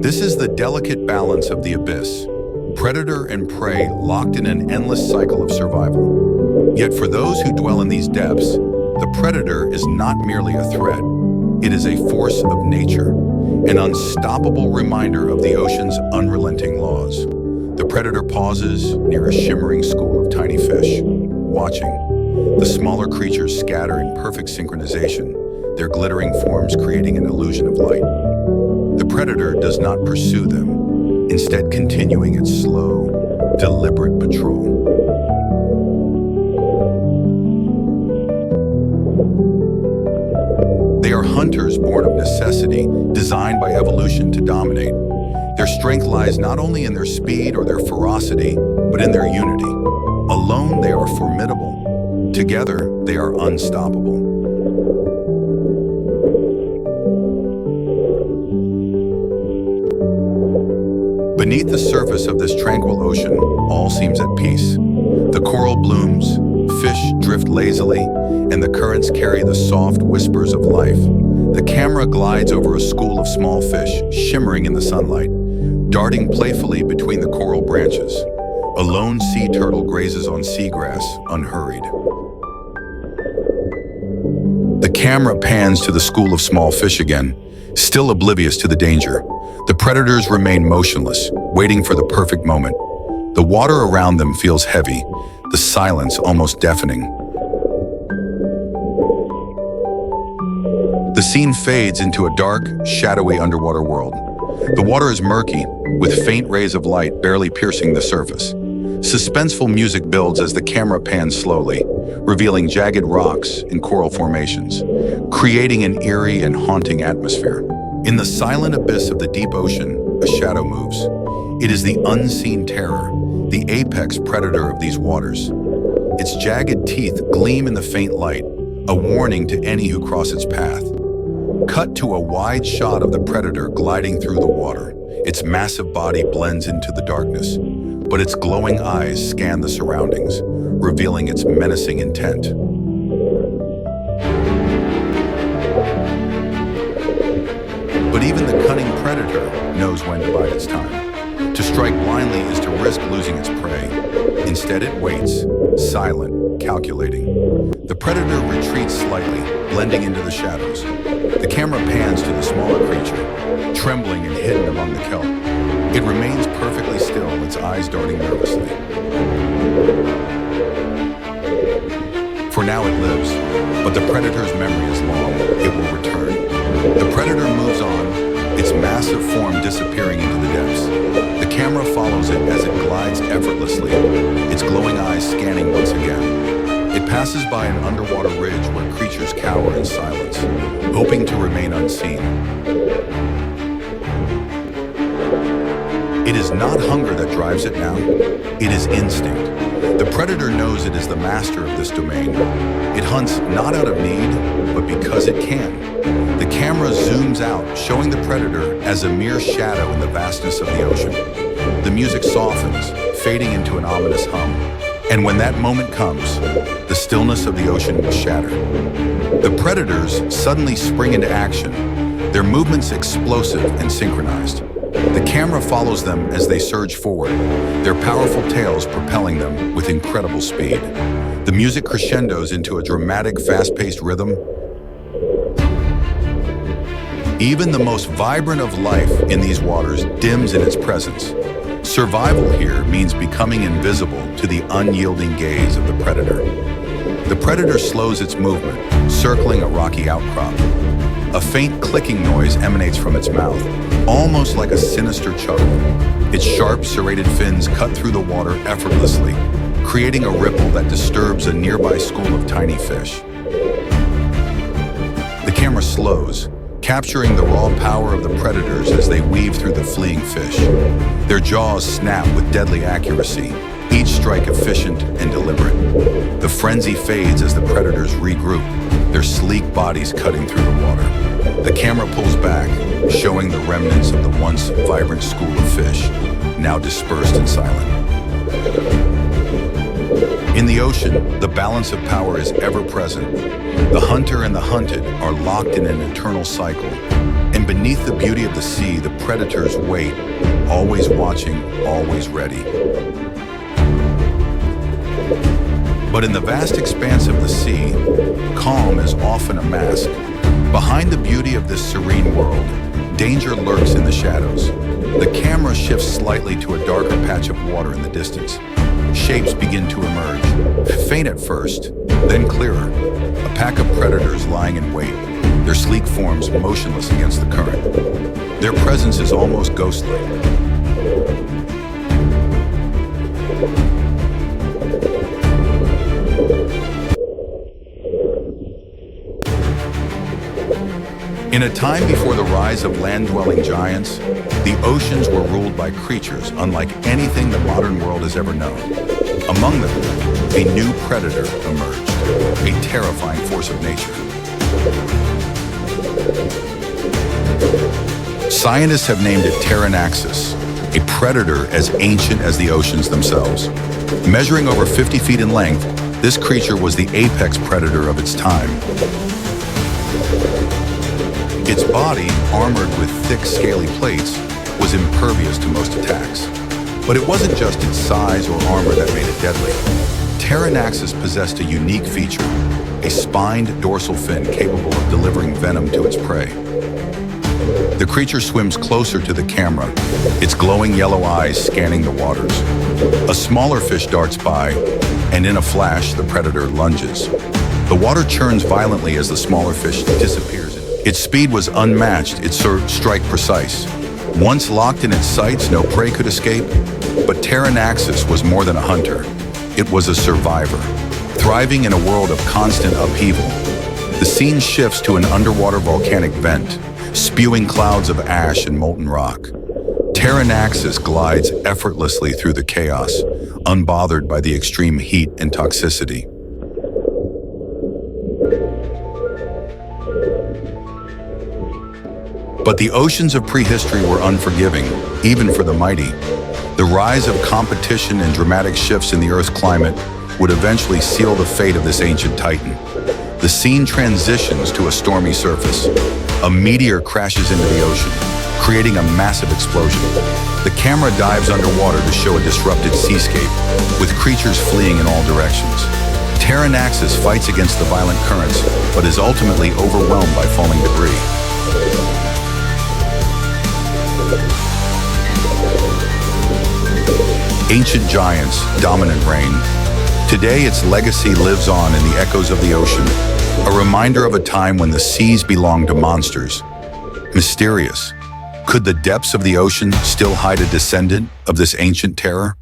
This is the delicate balance of the abyss, predator and prey locked in an endless cycle of survival. Yet for those who dwell in these depths, the predator is not merely a threat. It is a force of nature, an unstoppable reminder of the ocean's unrelenting laws. The predator pauses near a shimmering school of tiny fish, watching. The smaller creatures scatter in perfect synchronization, their glittering forms creating an illusion of light. The predator does not pursue them, instead continuing its slow, deliberate patrol. They are hunters born of necessity, designed by evolution to dominate. Their strength lies not only in their speed or their ferocity, but in their unity. Alone, they are formidable. Together, they are unstoppable. Beneath the surface of this tranquil ocean, all seems at peace. The coral blooms, fish drift lazily, and the currents carry the soft whispers of life. The camera glides over a school of small fish, shimmering in the sunlight, darting playfully between the coral branches. A lone sea turtle grazes on seagrass, unhurried. The camera pans to the school of small fish again, still oblivious to the danger. The predators remain motionless, waiting for the perfect moment. The water around them feels heavy, the silence almost deafening. The scene fades into a dark, shadowy underwater world. The water is murky, with faint rays of light barely piercing the surface. Suspenseful music builds as the camera pans slowly, revealing jagged rocks and coral formations, creating an eerie and haunting atmosphere. In the silent abyss of the deep ocean, a shadow moves. It is the unseen terror, the apex predator of these waters. Its jagged teeth gleam in the faint light, a warning to any who cross its path. Cut to a wide shot of the predator gliding through the water. Its massive body blends into the darkness, but its glowing eyes scan the surroundings, revealing its menacing intent. But even the cunning predator knows when to bide its time. To strike blindly is to risk losing its prey. Instead, it waits, silent, calculating. The predator retreats slightly, blending into the shadows. The camera pans to the smaller creature, trembling and hidden among the kelp. It remains perfectly still, its eyes darting nervously. For now it lives, but the predator's memory is long. It will return. The predator moves on, its massive form disappearing into the depths. The camera follows it as it glides effortlessly, its glowing eyes scanning once again. It passes by an underwater ridge where creatures cower in silence, hoping to remain unseen. It is not hunger that drives it now, it is instinct. The predator knows it is the master of this domain. It hunts not out of need, but because it can. The camera zooms out, showing the predator as a mere shadow in the vastness of the ocean. The music softens, fading into an ominous hum. And when that moment comes, the stillness of the ocean will shatter. The predators suddenly spring into action, their movements explosive and synchronized. The camera follows them as they surge forward, their powerful tails propelling them with incredible speed. The music crescendos into a dramatic, fast-paced rhythm. Even the most vibrant of life in these waters dims in its presence. Survival here means becoming invisible to the unyielding gaze of the predator. The predator slows its movement, circling a rocky outcrop. A faint clicking noise emanates from its mouth, almost like a sinister chuckle. Its sharp, serrated fins cut through the water effortlessly, creating a ripple that disturbs a nearby school of tiny fish. The camera slows, capturing the raw power of the predators as they weave through the fleeing fish. Their jaws snap with deadly accuracy, each strike efficient and deliberate. The frenzy fades as the predators regroup, their sleek bodies cutting through the water. The camera pulls back, showing the remnants of the once vibrant school of fish, now dispersed and silent. In the ocean, the balance of power is ever present. The hunter and the hunted are locked in an eternal cycle, and And beneath the beauty of the sea, the predators wait, always watching, always ready. But in the vast expanse of the sea, calm is often a mask. Behind the beauty of this serene world, danger lurks in the shadows. The camera shifts slightly to a darker patch of water in the distance. Shapes begin to emerge, faint at first, then clearer. A pack of predators lying in wait, their sleek forms motionless against the current. Their presence is almost ghostly. In a time before the rise of land-dwelling giants, the oceans were ruled by creatures unlike anything the modern world has ever known. Among them, a new predator emerged, a terrifying force of nature. Scientists have named it Pteranaxis, a predator as ancient as the oceans themselves. Measuring over 50 feet in length, this creature was the apex predator of its time. Its body, armored with thick, scaly plates, was impervious to most attacks. But it wasn't just its size or armor that made it deadly. Pteranaxis possessed a unique feature, a spined dorsal fin capable of delivering venom to its prey. The creature swims closer to the camera, its glowing yellow eyes scanning the waters. A smaller fish darts by, and in a flash, the predator lunges. The water churns violently as the smaller fish disappears. Its speed was unmatched, its strike precise. Once locked in its sights, no prey could escape. But Pteranaxis was more than a hunter. It was a survivor, thriving in a world of constant upheaval. The scene shifts to an underwater volcanic vent, spewing clouds of ash and molten rock. Pteranaxis glides effortlessly through the chaos, unbothered by the extreme heat and toxicity. But the oceans of prehistory were unforgiving, even for the mighty. The rise of competition and dramatic shifts in the Earth's climate would eventually seal the fate of this ancient titan. The scene transitions to a stormy surface. A meteor crashes into the ocean, creating a massive explosion. The camera dives underwater to show a disrupted seascape, with creatures fleeing in all directions. Pteranaxis fights against the violent currents, but is ultimately overwhelmed by falling debris. Ancient giants, dominant reign. Today, its legacy lives on in the echoes of the ocean, a reminder of a time when the seas belonged to monsters. Mysterious. Could the depths of the ocean still hide a descendant of this ancient terror?